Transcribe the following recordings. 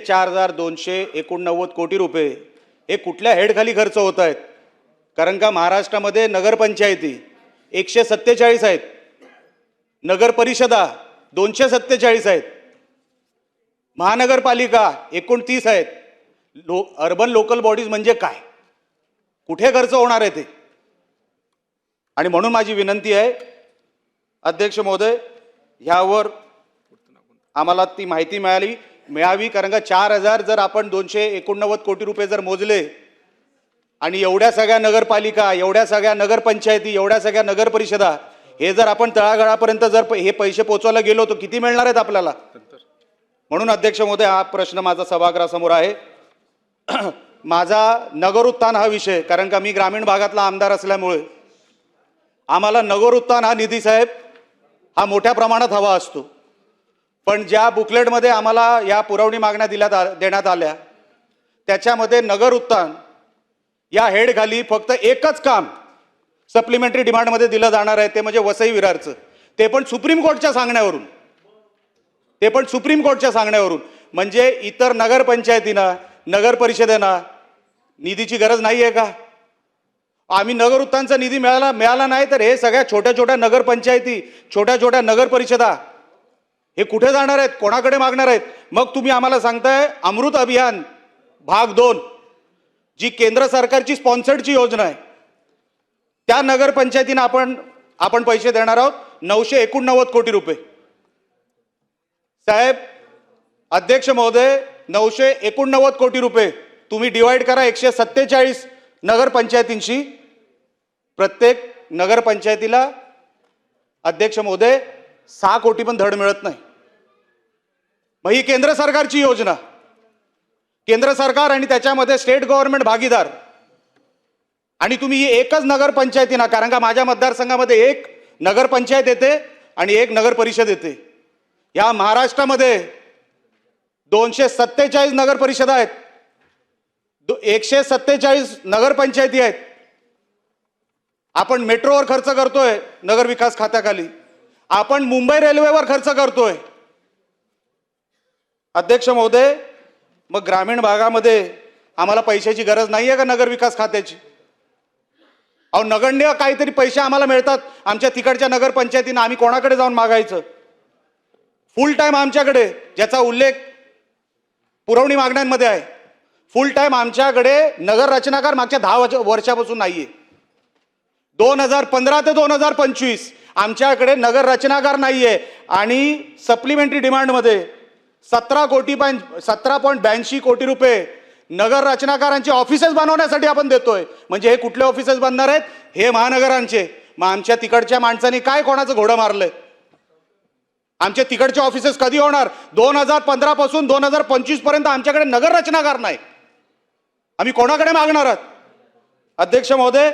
4,289 कोटी रुपये हे कुठल्या हेडखाली खर्च होत आहेत? कारण का महाराष्ट्रामध्ये नगरपंचायती 147 आहेत, नगर परिषदा 247 आहेत, महानगरपालिका 29 आहेत. अर्बन लोकल बॉडीज म्हणजे काय? कुठे खर्च होणार आहे ते? आणि म्हणून माझी विनंती आहे अध्यक्ष महोदय, ह्यावर आम्हाला ती माहिती मिळावी. कारण का 4,000 जर आपण 289 कोटी रुपये जर मोजले आणि एवढ्या सगळ्या नगरपालिका, एवढ्या सगळ्या नगरपंचायती, एवढ्या सगळ्या नगर परिषदा, हे जर आपण तळागाळापर्यंत जर हे पैसे पोचवायला गेलो तर किती मिळणार आहेत आपल्याला? म्हणून अध्यक्ष महोदय, हा प्रश्न माझा सभागृहासमोर आहे. माझा नगर उत्थान हा विषय, कारण का मी ग्रामीण भागातला आमदार असल्यामुळे आम्हाला नगर उत्थान हा निधी साहेब हा मोठ्या प्रमाणात हवा असतो. पण ज्या बुकलेटमध्ये आम्हाला या पुरवणी मागण्या देण्यात आल्या त्याच्यामध्ये नगर उत्थान या हेडखाली फक्त एकच काम सप्लिमेंटरी डिमांडमध्ये दिलं जाणार आहे, ते म्हणजे वसई विरारचं. ते पण सुप्रीम कोर्टच्या सांगण्यावरून. म्हणजे इतर नगरपंचायतींना, नगर परिषदेना निधीची गरज नाही आहे का? आम्ही नगर उत्थानचा निधी मिळाला नाही तर हे सगळ्या छोट्या छोट्या नगरपंचायती, छोट्या छोट्या नगर परिषदा हे कुठे जाणार आहेत? कोणाकडे मागणार आहेत? मग तुम्ही आम्हाला सांगताय अमृत अभियान भाग 2 जी केंद्र सरकारची स्पॉन्सर्डची योजना आहे, त्या नगरपंचायतींना आपण पैसे देणार आहोत 989 कोटी रुपये. साहेब अध्यक्ष महोदय, 989 कोटी रुपये तुम्ही डिवाइड करा 147 नगरपंचायतींशी. प्रत्येक नगरपंचायतीला अध्यक्ष महोदय 6 कोटी पण धड मिळत नाही. मग ही केंद्र सरकारची योजना, केंद्र सरकार आणि त्याच्यामध्ये स्टेट गव्हर्नमेंट भागीदार, आणि तुम्ही ही एकच नगरपंचायतीना, कारण का माझ्या मतदारसंघामध्ये एक नगरपंचायत येते आणि एक नगर परिषद येते. या महाराष्ट्रामध्ये 247 नगर परिषदा आहेत, 147 नगरपंचायती आहेत. आपण मेट्रोवर खर्च करतोय नगर विकास खात्याखाली, आपण मुंबई रेल्वेवर खर्च करतोय. अध्यक्ष महोदय, मग ग्रामीण भागामध्ये आम्हाला पैशाची गरज नाही आहे का नगर विकास खात्याची? अहो, नगण्य काहीतरी पैसे आम्हाला मिळतात आमच्या तिकडच्या नगरपंचायतींना, आम्ही कोणाकडे जाऊन मागायचं? फुल टाइम आमच्याकडे, ज्याचा उल्लेख पुरवणी मागण्यांमध्ये आहे, फुल टाइम आमच्याकडे नगर रचनाकार मागच्या 10 वर्षापासून नाहीये. 2015 ते 2025 आमच्याकडे नगर रचनाकार नाहीये. आणि सप्लिमेंटरी डिमांडमध्ये 17.82 कोटी रुपये नगर रचनाकारांचे ऑफिसेस बनवण्यासाठी आपण देतोय. म्हणजे हे कुठले ऑफिसेस बनणार आहेत? हे महानगरांचे. मग आमच्या तिकडच्या माणसांनी काय कोणाचं घोडं मारलंय? आमच्या तिकडचे ऑफिसेस कधी होणार? 2015 पासून 2025 पर्यंत आमच्याकडे नगर रचनाकार नाही. आम्ही कोणाकडे मागणार आहात? अध्यक्ष महोदय,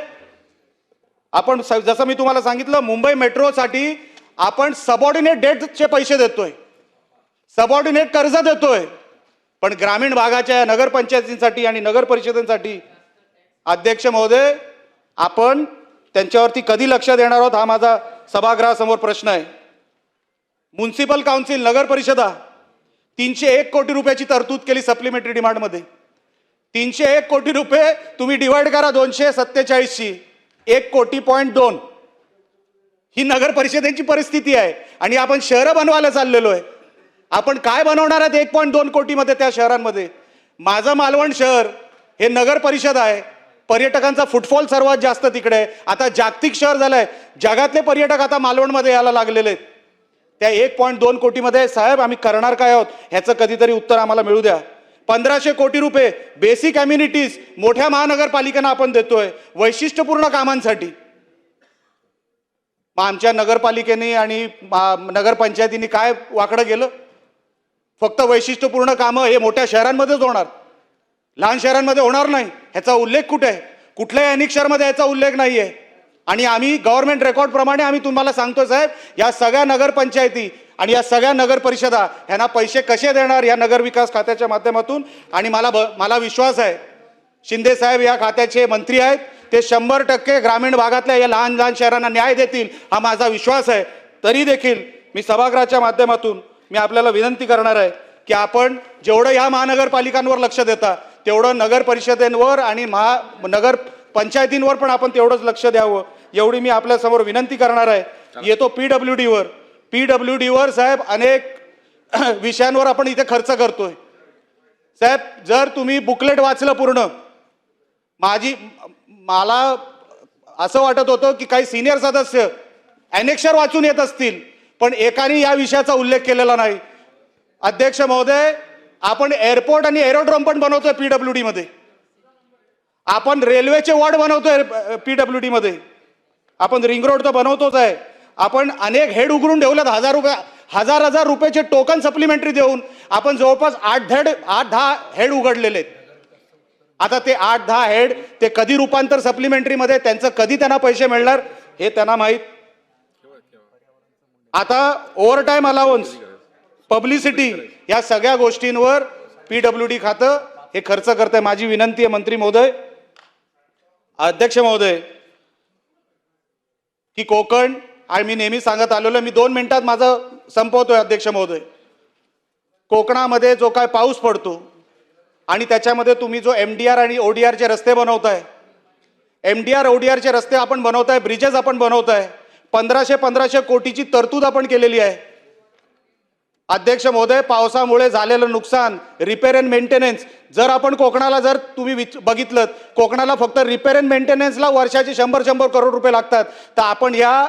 आपण जसं मी तुम्हाला सांगितलं, मुंबई मेट्रोसाठी आपण सबऑर्डिनेट डेटचे पैसे देतोय, सबऑर्डिनेट कर्ज देतोय. पण ग्रामीण भागाच्या नगरपंचायतींसाठी आणि नगर परिषदांसाठी अध्यक्ष महोदय आपण त्यांच्यावरती कधी लक्ष देणार आहोत, हा माझा सभागृहासमोर प्रश्न आहे. म्युन्सिपल काउन्सिल, नगर परिषदा 301 कोटी रुपयाची तरतूद केली सप्लिमेंटरी डिमांडमध्ये. 301 कोटी रुपये तुम्ही डिवाइड करा 247शी, 1.2 ही नगर परिषदेची परिस्थिती आहे. आणि आपण शहरं बनवायला चाललेलो आहे. आपण काय बनवणार आहात 1.2 कोटीमध्ये त्या शहरांमध्ये? माझं मालवण शहर हे नगर परिषद आहे, पर्यटकांचा फुटफॉल सर्वात जास्त तिकडे आहे. आता जागतिक शहर झालंय, जगातले पर्यटक आता मालवणमध्ये यायला लागलेले आहेत. त्या 1.2 कोटीमध्ये साहेब आम्ही करणार काय आहोत ह्याचं कधीतरी उत्तर आम्हाला मिळू द्या. 1500 कोटी रुपये बेसिक अम्युनिटीज मोठ्या महानगरपालिकांना आपण देतोय वैशिष्ट्यपूर्ण कामांसाठी. मग आमच्या नगरपालिकेने आणि नगरपंचायतींनी काय वाकडं गेलं? फक्त वैशिष्ट्यपूर्ण कामं हे मोठ्या शहरांमध्येच होणार, लहान शहरांमध्ये होणार नाही. ह्याचा उल्लेख कुठे आहे? कुठल्याही अनेक शहरामध्ये याचा उल्लेख नाही आहे. आणि आम्ही गव्हर्नमेंट रेकॉर्ड प्रमाणे आम्ही तुम्हाला सांगतो साहेब, या सगळ्या नगरपंचायती आणि या सगळ्या नगर परिषदा ह्यांना पैसे कसे देणार या नगर विकास खात्याच्या माध्यमातून. आणि मला विश्वास आहे शिंदे साहेब या खात्याचे मंत्री आहेत, ते 100% ग्रामीण भागातल्या या लहान लहान शहरांना न्याय देतील हा माझा विश्वास आहे. तरी देखील मी सभागृहाच्या माध्यमातून मी आपल्याला विनंती करणार आहे की आपण जेवढं ह्या महानगरपालिकांवर लक्ष देता तेवढं नगर परिषदेवर आणि नगर पंचायतींवर पण आपण तेवढंच लक्ष द्यावं, एवढी मी आपल्यासमोर विनंती करणार आहे. येतो PWD वर साहेब अनेक विषयांवर आपण इथे खर्च करतोय. साहेब जर तुम्ही बुकलेट वाचलं पूर्ण, मला असं वाटत होतं की काही सिनियर सदस्य ॲनेक्शर वाचून येत असतील, पण एकाने या विषयाचा उल्लेख केलेला नाही. अध्यक्ष महोदय, आपण एअरपोर्ट आणि एरोड्रोम पण बनवतोय PWD मध्ये, आपण रेल्वेचे वॉर्ड बनवतोय PWD मध्ये, आपण रिंग रोड तर बनवतोच आहे, आपण अनेक हेड उघडून ठेवलेत, हजार रुपयाचे टोकन सप्लिमेंटरी देऊन आपण जवळपास 8-10 हेड उघडलेले आहेत. आता ते 8-10 हेड ते कधी रूपांतर सप्लिमेंटरी मध्ये, त्यांचं कधी त्यांना पैसे मिळणार हे त्यांना माहीत. आता ओव्हरटाईम अलाउन्स, पब्लिसिटी, या सगळ्या गोष्टींवर PWD खातं हे खर्च करतंय. माझी विनंती आहे मंत्री महोदय, अध्यक्ष महोदय, की कोकण, आणि मी नेहमी सांगत आलेलो, मी 2 मिनिटात माझं संपवतोय अध्यक्ष महोदय. कोकणामध्ये जो काय पाऊस पडतो आणि त्याच्यामध्ये तुम्ही जो MDR आणि ODRचे रस्ते बनवताय, MDR ODRचे रस्ते आपण बनवताय, ब्रिजेस आपण बनवताय, 1500 कोटीची तरतूद आपण केलेली आहे. अध्यक्ष महोदय, पावसामुळे झालेलं नुकसान, रिपेअर अँड मेंटेनन्स, जर आपण कोकणाला जर तुम्ही बघितलं, कोकणाला फक्त रिपेअर अँड मेंटेनन्सला वर्षाचे 100 करोड रुपये लागतात, तर आपण या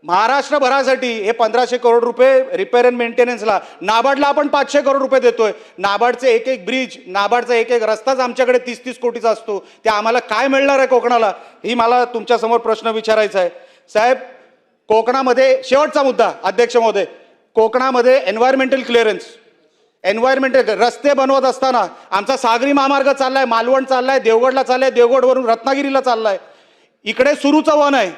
महाराष्ट्रभरासाठी हे 1500 करोड रुपये रिपेअर अँड मेंटेनन्सला, नाबार्डला आपण 500 करोड रुपये देतोय. नाबार्डचे एक ब्रिज, नाबार्डचा एक रस्ताच आमच्याकडे 30 कोटीचा असतो. ते आम्हाला काय मिळणार आहे कोकणाला, ही मला तुमच्यासमोर प्रश्न विचारायचा आहे. साहेब, कोकणामध्ये शेवटचा मुद्दा अध्यक्ष महोदय, कोकणामध्ये एन्व्हायरमेंटल क्लिअरन्स, रस्ते बनवत असताना आमचा सागरी महामार्ग चाललाय, मालवण चाललाय, देवगडला चाललाय, देवगडवरून रत्नागिरीला चाललाय, इकडे सुरूचं वन आहे,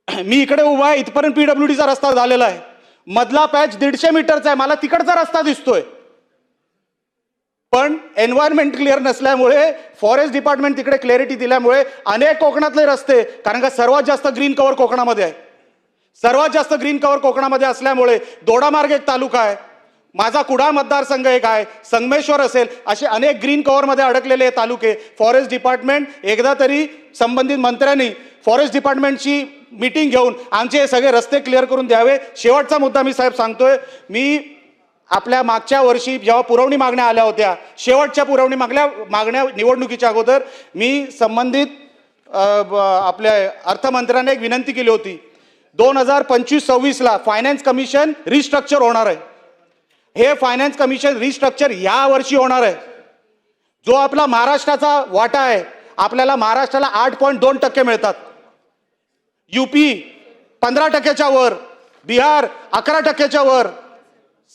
मी इकडे उभा आहे, इथपर्यंत PWDचा रस्ता झालेला आहे, मधला पॅच 150 मीटरचा आहे, मला तिकडचा रस्ता दिसतोय, पण एन्व्हायरमेंट क्लिअर नसल्यामुळे, फॉरेस्ट डिपार्टमेंट तिकडे क्लॅरिटी दिल्यामुळे अनेक कोकणातले रस्ते, कारण का सर्वात जास्त ग्रीन कव्हर कोकणामध्ये आहे, सर्वात जास्त ग्रीन कव्हर कोकणामध्ये असल्यामुळे, दोडामार्ग एक तालुका आहे, माझा कुडाळ मतदारसंघ एक आहे, संगमेश्वर असेल, असे अनेक ग्रीन कव्हरमध्ये अडकलेले तालुके, फॉरेस्ट डिपार्टमेंट एकदा तरी संबंधित मंत्र्यांनी फॉरेस्ट डिपार्टमेंटची मीटिंग घेऊन आमचे हे सगळे रस्ते क्लिअर करून द्यावे. शेवटचा मुद्दा मी साहेब सांगतोय, मी आपल्या मागच्या वर्षी जेव्हा पुरवणी मागण्या आल्या होत्या, शेवटच्या पुरवणी मागण्या निवडणुकीच्या अगोदर मी संबंधित आपल्या अर्थमंत्र्यांना एक विनंती केली होती, 2025-26ला फायनान्स कमिशन रिस्ट्रक्चर होणार आहे. हे फायनान्स कमिशन रिस्ट्रक्चर या वर्षी होणार आहे. जो आपला महाराष्ट्राचा वाटा आहे, आपल्याला महाराष्ट्राला 8.2% मिळतात, UP 15%च्या वर, बिहार 11%च्या वर.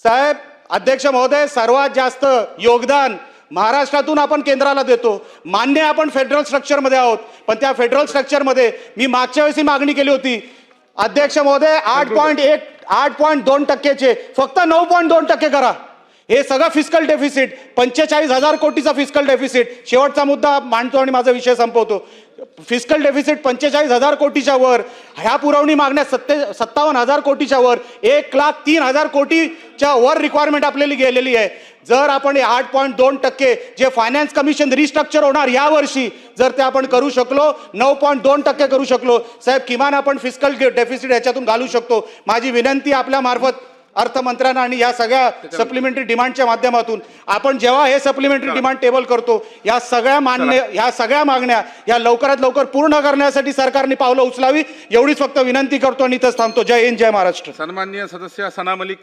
साहेब, अध्यक्ष महोदय, सर्वात जास्त योगदान महाराष्ट्रातून आपण केंद्राला देतो. मान्य आपण फेडरल स्ट्रक्चरमध्ये आहोत, पण त्या फेडरल स्ट्रक्चरमध्ये मी मागच्या वेळेस मागणी केली होती अध्यक्ष महोदय, 8.2%चे फक्त 9.2% करा. हे सगळं फिस्कल डेफिसिट, 45,000 कोटीचा फिस्कल डेफिसिट. शेवटचा मुद्दा मांडतो आणि माझा विषय संपवतो. फिस्कल डेफिसिट 45,000 कोटीच्या वर, ह्या पुरवणी मागण्या 57,000 कोटीच्या वर, 1,03,000 कोटीच्या वर रिक्वायरमेंट आपल्याला गेलेली आहे. जर आपण 8.2% जे फायनान्स कमिशन रिस्ट्रक्चर होणार यावर्षी, जर ते आपण करू शकलो, 9.2% करू शकलो, साहेब, किमान आपण फिस्कल डेफिसिट ह्याच्यातून घालू शकतो. माझी विनंती आपल्या मार्फत अर्थमंत्र्यांना आणि या सगळ्या सप्लिमेंटरी डिमांडच्या माध्यमातून, आपण जेव्हा हे सप्लिमेंटरी डिमांड टेबल करतो, या सगळ्या मागण्या या लवकरात लवकर पूर्ण करण्यासाठी सरकारने पावलं उचलावी, एवढीच फक्त विनंती करतो आणि इथंच थांबतो. जय हिंद, जय महाराष्ट्र. सन्माननीय सदस्य सना मलिक.